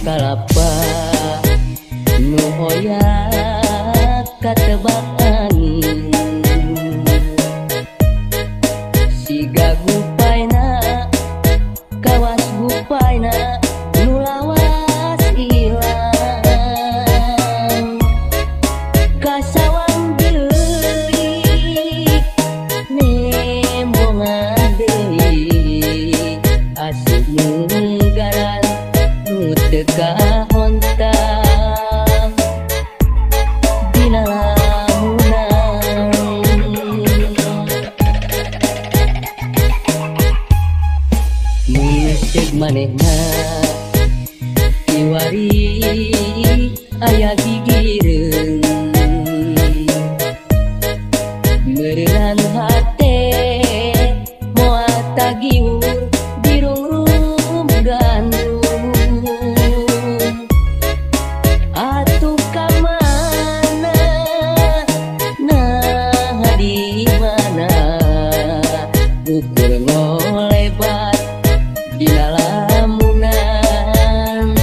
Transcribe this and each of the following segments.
Kalapa nu hoyak katebak angin siga gupayna kawas gupayna nu lawas ilang kasawang geulik nembongan deui asik nunggaran teka hontang dina lamunan musik manehna kiwari aya gigireun meureun hate moal tagiur dirungrum gandum ukur ngolebat dina lamunan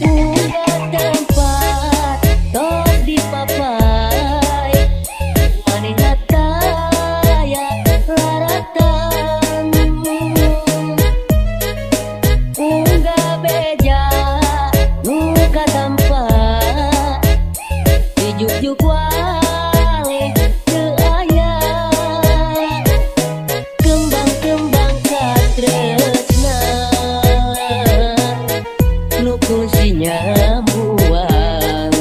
unggah tempat tos dipapai manehna taya laratan unggah beja nu katampa juk wale teu aya kembang-kembang katresna nu kusinya buang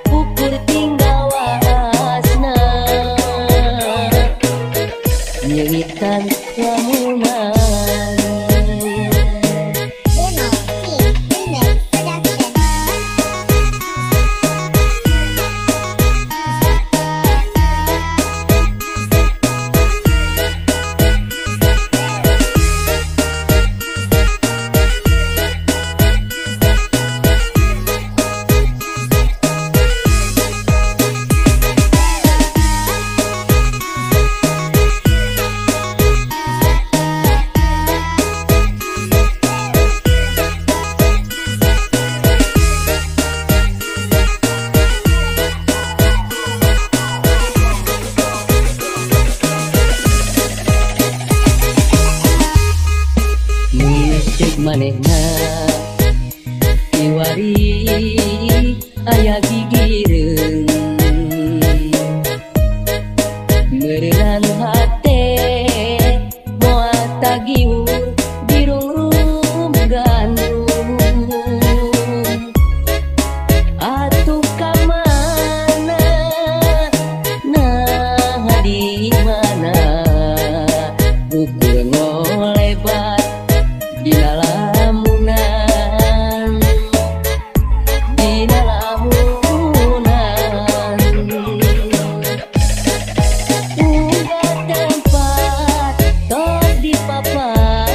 ukur tinggal wasna nyengitan lamunan. Manehna kiwari aya gigireun meureun hate moal tagiur dirungrum gandum atuh ka mana nah di mana ukur ngolebat dina lamunan unggah tempat tos dipapai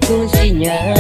fungsinya